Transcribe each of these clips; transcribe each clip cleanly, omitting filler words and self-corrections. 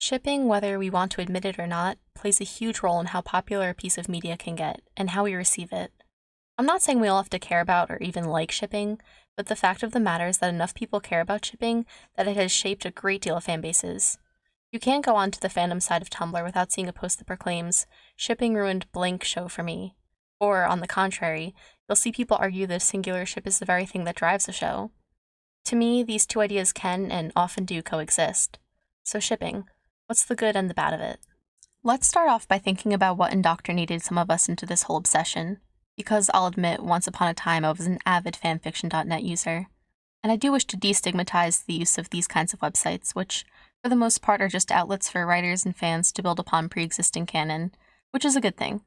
Shipping, whether we want to admit it or not, plays a huge role in how popular a piece of media can get and how we receive it. I'm not saying we all have to care about or even like shipping, but the fact of the matter is that enough people care about shipping that it has shaped a great deal of fan bases. You can't go onto the fandom side of Tumblr without seeing a post that proclaims, "Shipping ruined blank show for me." Or, on the contrary, you'll see people argue that a singular ship is the very thing that drives a show. To me, these two ideas can and often do coexist. So shipping, what's the good and the bad of it? Let's start off by thinking about what indoctrinated some of us into this whole obsession, because I'll admit, once upon a time I was an avid fanfiction.net user, and I do wish to destigmatize the use of these kinds of websites, which, for the most part, are just outlets for writers and fans to build upon pre-existing canon, which is a good thing.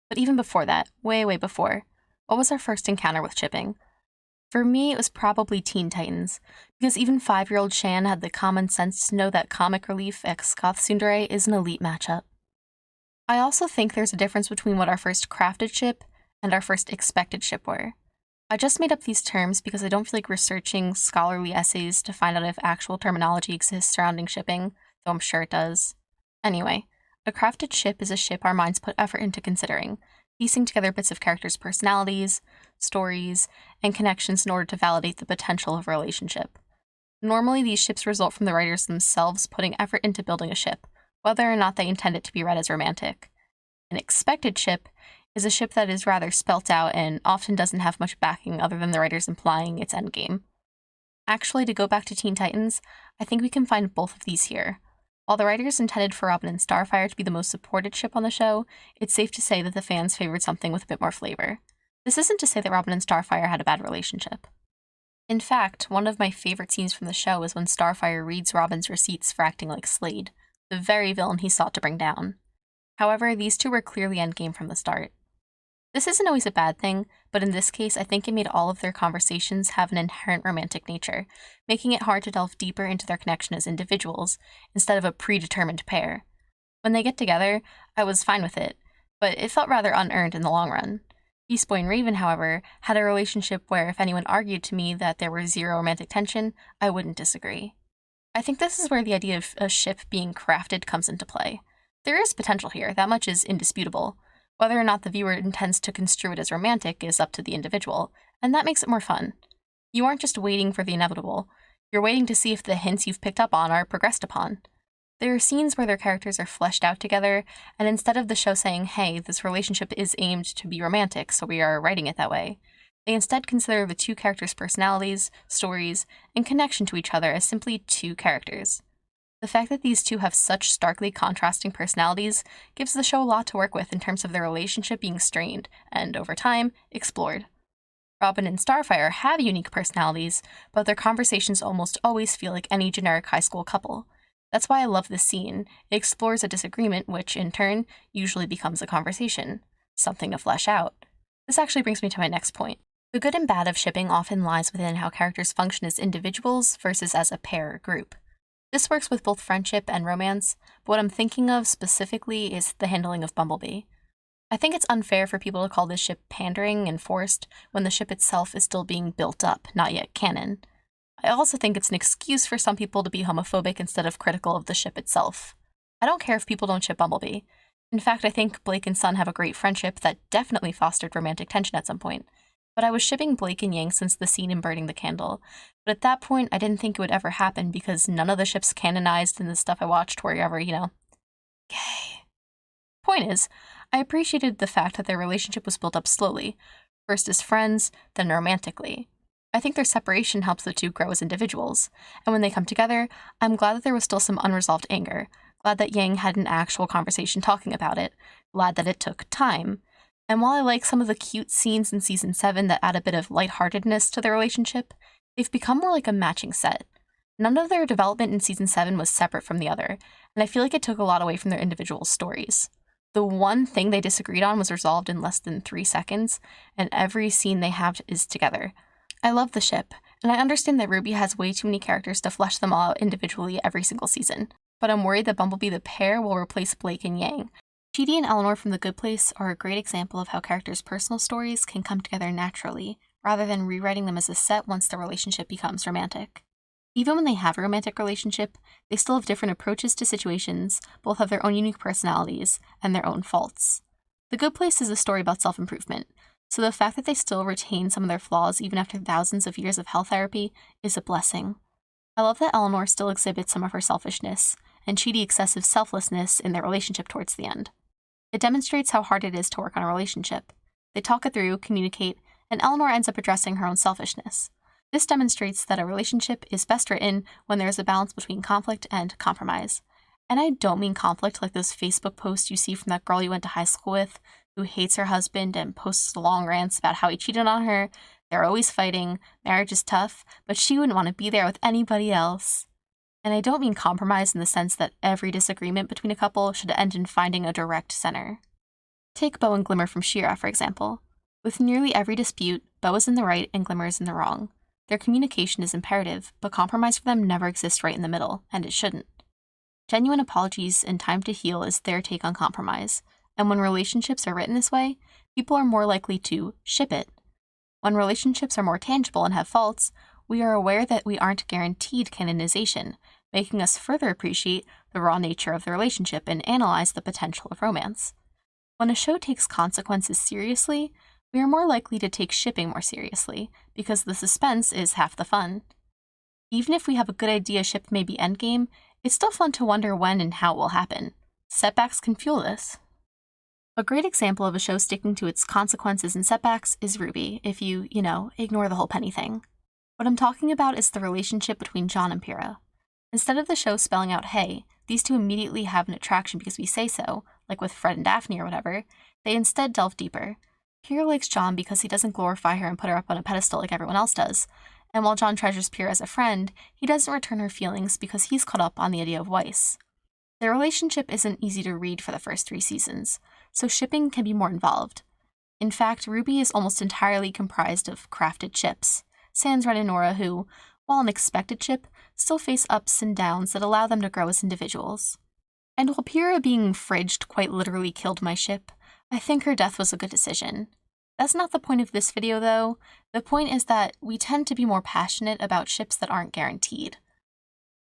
But even before that, way before, what was our first encounter with shipping? For me, it was probably Teen Titans, because even 5-year-old Shan had the common sense to know that comic relief ex goth tsundere is an elite matchup. I also think there's a difference between what our first crafted ship and our first expected ship were. I just made up these terms because I don't feel like researching scholarly essays to find out if actual terminology exists surrounding shipping, though I'm sure it does. Anyway, a crafted ship is a ship our minds put effort into considering, piecing together bits of characters' personalities, stories, and connections in order to validate the potential of a relationship. Normally, these ships result from the writers themselves putting effort into building a ship, whether or not they intend it to be read as romantic. An expected ship is a ship that is rather spelt out and often doesn't have much backing other than the writers implying its endgame. Actually, to go back to Teen Titans, I think we can find both of these here. While the writers intended for Robin and Starfire to be the most supported ship on the show, it's safe to say that the fans favored something with a bit more flavor. This isn't to say that Robin and Starfire had a bad relationship. In fact, one of my favorite scenes from the show is when Starfire reads Robin's receipts for acting like Slade, the very villain he sought to bring down. However, these two were clearly endgame from the start. This isn't always a bad thing, but in this case, I think it made all of their conversations have an inherent romantic nature, making it hard to delve deeper into their connection as individuals, instead of a predetermined pair. When they get together, I was fine with it, but it felt rather unearned in the long run. Beast Boy and Raven, however, had a relationship where if anyone argued to me that there was zero romantic tension, I wouldn't disagree. I think this is where the idea of a ship being crafted comes into play. There is potential here, that much is indisputable. Whether or not the viewer intends to construe it as romantic is up to the individual, and that makes it more fun. You aren't just waiting for the inevitable, you're waiting to see if the hints you've picked up on are progressed upon. There are scenes where their characters are fleshed out together, and instead of the show saying, hey, this relationship is aimed to be romantic, so we are writing it that way, they instead consider the two characters' personalities, stories, and connection to each other as simply two characters. The fact that these two have such starkly contrasting personalities gives the show a lot to work with in terms of their relationship being strained, and over time, explored. Robin and Starfire have unique personalities, but their conversations almost always feel like any generic high school couple. That's why I love this scene. It explores a disagreement which, in turn, usually becomes a conversation. Something to flesh out. This actually brings me to my next point. The good and bad of shipping often lies within how characters function as individuals versus as a pair or group. This works with both friendship and romance, but what I'm thinking of specifically is the handling of Bumblebee. I think it's unfair for people to call this ship pandering and forced when the ship itself is still being built up, not yet canon. I also think it's an excuse for some people to be homophobic instead of critical of the ship itself. I don't care if people don't ship Bumblebee. In fact, I think Blake and Sun have a great friendship that definitely fostered romantic tension at some point. But I was shipping Blake and Yang since the scene in Burning the Candle. But at that point, I didn't think it would ever happen because none of the ships canonized in the stuff I watched were ever, gay. Point is, I appreciated the fact that their relationship was built up slowly, first as friends, then romantically. I think their separation helps the two grow as individuals, and when they come together, I'm glad that there was still some unresolved anger, glad that Yang had an actual conversation talking about it, glad that it took time. And while I like some of the cute scenes in Season 7 that add a bit of lightheartedness to their relationship, they've become more like a matching set. None of their development in Season 7 was separate from the other, and I feel like it took a lot away from their individual stories. The one thing they disagreed on was resolved in less than 3 seconds, and every scene they have is together. I love the ship, and I understand that RWBY has way too many characters to flesh them all out individually every single season, but I'm worried that Bumblebee the pair will replace Blake and Yang. Chidi and Eleanor from The Good Place are a great example of how characters' personal stories can come together naturally, rather than rewriting them as a set once the relationship becomes romantic. Even when they have a romantic relationship, they still have different approaches to situations, both have their own unique personalities, and their own faults. The Good Place is a story about self-improvement, so the fact that they still retain some of their flaws even after thousands of years of health therapy is a blessing. I love that Eleanor still exhibits some of her selfishness, and Chidi excessive selflessness in their relationship towards the end. It demonstrates how hard it is to work on a relationship. They talk it through, communicate, and Eleanor ends up addressing her own selfishness. This demonstrates that a relationship is best written when there is a balance between conflict and compromise. And I don't mean conflict like those Facebook posts you see from that girl you went to high school with, who hates her husband and posts long rants about how he cheated on her. They're always fighting, marriage is tough, but she wouldn't want to be there with anybody else. And I don't mean compromise in the sense that every disagreement between a couple should end in finding a direct center. Take Beau and Glimmer from She-Ra, for example. With nearly every dispute, Beau is in the right and Glimmer is in the wrong. Their communication is imperative, but compromise for them never exists right in the middle, and it shouldn't. Genuine apologies and time to heal is their take on compromise, and when relationships are written this way, people are more likely to ship it. When relationships are more tangible and have faults, we are aware that we aren't guaranteed canonization, making us further appreciate the raw nature of the relationship and analyze the potential of romance. When a show takes consequences seriously, we are more likely to take shipping more seriously, because the suspense is half the fun. Even if we have a good idea ship may be endgame, it's still fun to wonder when and how it will happen. Setbacks can fuel this. A great example of a show sticking to its consequences and setbacks is RWBY, if you ignore the whole Penny thing. What I'm talking about is the relationship between John and Pyrrha. Instead of the show spelling out, hey, these two immediately have an attraction because we say so, like with Fred and Daphne or whatever, they instead delve deeper. Pyrrha likes John because he doesn't glorify her and put her up on a pedestal like everyone else does, and while John treasures Pyrrha as a friend, he doesn't return her feelings because he's caught up on the idea of Weiss. Their relationship isn't easy to read for the first 3 seasons, so shipping can be more involved. In fact, RWBY is almost entirely comprised of crafted ships, sans Ren and Nora who, while an expected ship, still face ups and downs that allow them to grow as individuals. And while Pyrrha being fridged quite literally killed my ship, I think her death was a good decision. That's not the point of this video though. The point is that we tend to be more passionate about ships that aren't guaranteed.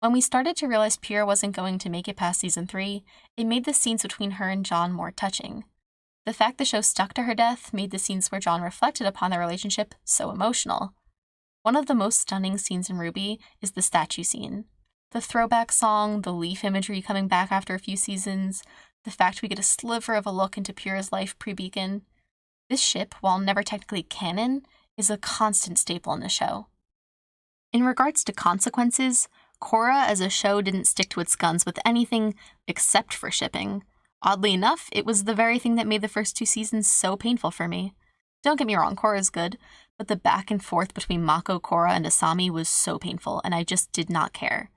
When we started to realize Pyrrha wasn't going to make it past season 3, it made the scenes between her and John more touching. The fact the show stuck to her death made the scenes where John reflected upon their relationship so emotional. One of the most stunning scenes in RWBY is the statue scene. The throwback song, the leaf imagery coming back after a few seasons, the fact we get a sliver of a look into Pyrrha's life pre-Beacon. This ship, while never technically canon, is a constant staple in the show. In regards to consequences, Korra as a show didn't stick to its guns with anything except for shipping. Oddly enough, it was the very thing that made the first 2 seasons so painful for me. Don't get me wrong, Korra's good, but the back and forth between Mako, Korra, and Asami was so painful, and I just did not care.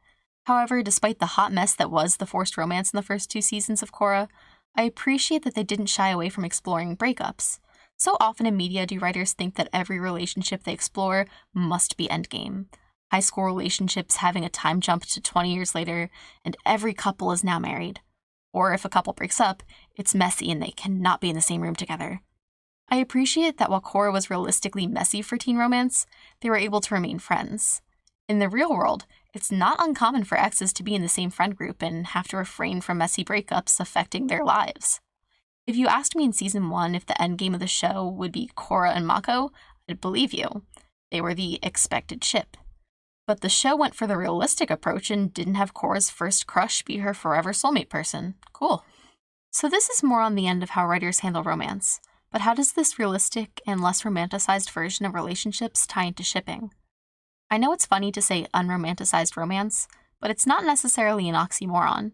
However, despite the hot mess that was the forced romance in the first 2 seasons of Korra, I appreciate that they didn't shy away from exploring breakups. So often in media do writers think that every relationship they explore must be endgame. High school relationships having a time jump to 20 years later, and every couple is now married. Or if a couple breaks up, it's messy and they cannot be in the same room together. I appreciate that while Korra was realistically messy for teen romance, they were able to remain friends. In the real world, it's not uncommon for exes to be in the same friend group and have to refrain from messy breakups affecting their lives. If you asked me in season 1 if the endgame of the show would be Korra and Mako, I'd believe you. They were the expected ship. But the show went for the realistic approach and didn't have Korra's first crush be her forever soulmate person. Cool. So this is more on the end of how writers handle romance. But how does this realistic and less romanticized version of relationships tie into shipping? I know it's funny to say unromanticized romance, but it's not necessarily an oxymoron.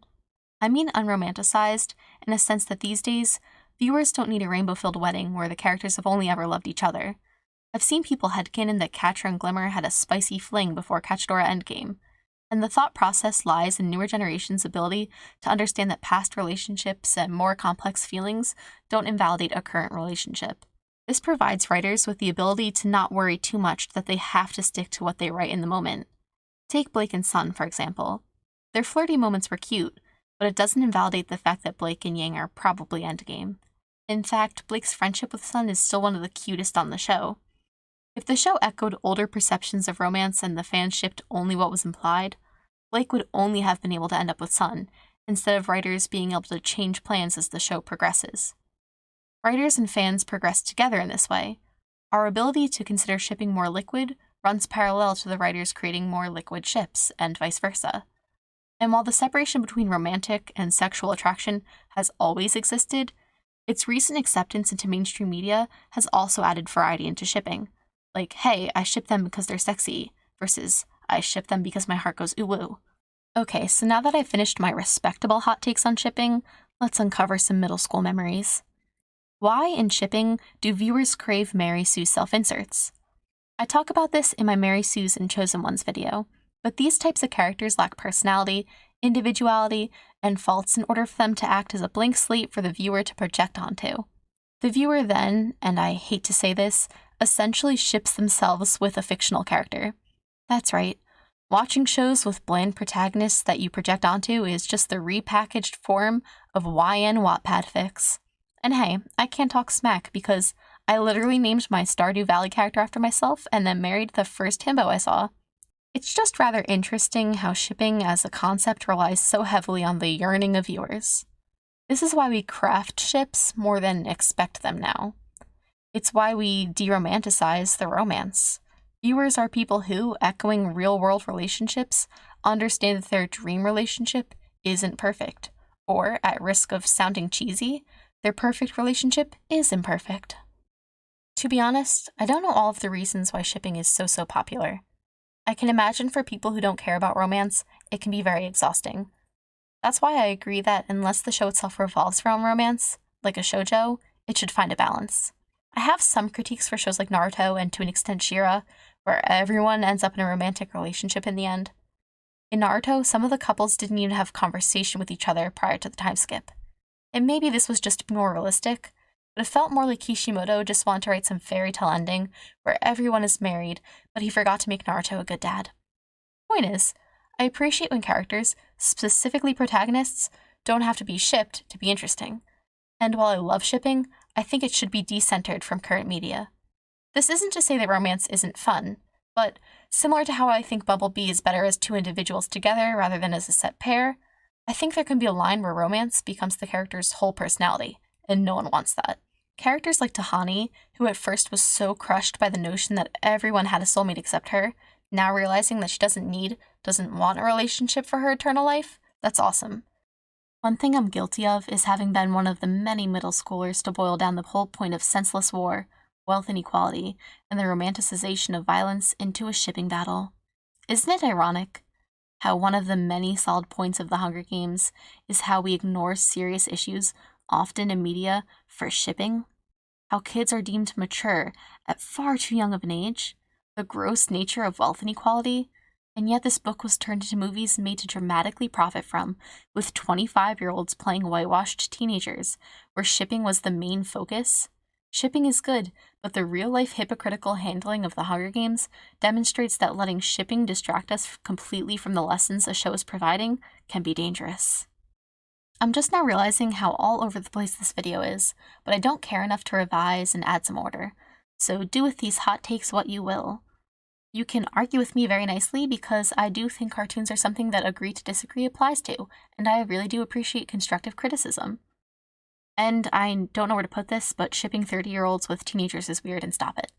I mean unromanticized in a sense that these days, viewers don't need a rainbow-filled wedding where the characters have only ever loved each other. I've seen people headcanon that Catra and Glimmer had a spicy fling before Cachadora Endgame, and the thought process lies in newer generations' ability to understand that past relationships and more complex feelings don't invalidate a current relationship. This provides writers with the ability to not worry too much that they have to stick to what they write in the moment. Take Blake and Sun, for example. Their flirty moments were cute, but it doesn't invalidate the fact that Blake and Yang are probably endgame. In fact, Blake's friendship with Sun is still one of the cutest on the show. If the show echoed older perceptions of romance and the fans shipped only what was implied, Blake would only have been able to end up with Sun, instead of writers being able to change plans as the show progresses. Writers and fans progress together in this way. Our ability to consider shipping more liquid runs parallel to the writers creating more liquid ships, and vice versa. And while the separation between romantic and sexual attraction has always existed, its recent acceptance into mainstream media has also added variety into shipping. Like, hey, I ship them because they're sexy, versus I ship them because my heart goes ooh woo. Okay, so now that I've finished my respectable hot takes on shipping, let's uncover some middle school memories. Why in shipping do viewers crave Mary Sue self-inserts? I talk about this in my Mary Sue's and Chosen Ones video, but these types of characters lack personality, individuality, and faults in order for them to act as a blank slate for the viewer to project onto. The viewer then, and I hate to say this, essentially ships themselves with a fictional character. That's right. Watching shows with bland protagonists that you project onto is just the repackaged form of YN Wattpad fics. And hey, I can't talk smack because I literally named my Stardew Valley character after myself and then married the first himbo I saw. It's just rather interesting how shipping as a concept relies so heavily on the yearning of viewers. This is why we craft ships more than expect them now. It's why we de-romanticize the romance. Viewers are people who, echoing real-world relationships, understand that their dream relationship isn't perfect, or, at risk of sounding cheesy, their perfect relationship is imperfect. To be honest, I don't know all of the reasons why shipping is so popular. I can imagine for people who don't care about romance, it can be very exhausting. That's why I agree that unless the show itself revolves around romance, like a shoujo, it should find a balance. I have some critiques for shows like Naruto and to an extent Shira, where everyone ends up in a romantic relationship in the end. In Naruto, some of the couples didn't even have conversation with each other prior to the time skip. And maybe this was just more realistic, but it felt more like Kishimoto just wanted to write some fairy tale ending where everyone is married, but he forgot to make Naruto a good dad. Point is, I appreciate when characters, specifically protagonists, don't have to be shipped to be interesting. And while I love shipping, I think it should be decentered from current media. This isn't to say that romance isn't fun, but similar to how I think Bumblebee is better as two individuals together rather than as a set pair, I think there can be a line where romance becomes the character's whole personality, and no one wants that. Characters like Tahani, who at first was so crushed by the notion that everyone had a soulmate except her, now realizing that she doesn't want a relationship for her eternal life, that's awesome. One thing I'm guilty of is having been one of the many middle schoolers to boil down the whole point of senseless war, wealth inequality, and the romanticization of violence into a shipping battle. Isn't it ironic how one of the many solid points of the Hunger Games is how we ignore serious issues, often in media, for shipping? How kids are deemed mature at far too young of an age, the gross nature of wealth inequality, and yet this book was turned into movies made to dramatically profit from, with 25-year-olds playing whitewashed teenagers, where shipping was the main focus. Shipping is good, but the real-life hypocritical handling of the Hunger Games demonstrates that letting shipping distract us completely from the lessons a show is providing can be dangerous. I'm just now realizing how all over the place this video is, but I don't care enough to revise and add some order, so do with these hot takes what you will. You can argue with me very nicely because I do think cartoons are something that agree to disagree applies to, and I really do appreciate constructive criticism. And I don't know where to put this, but shipping 30-year-olds with teenagers is weird, and stop it.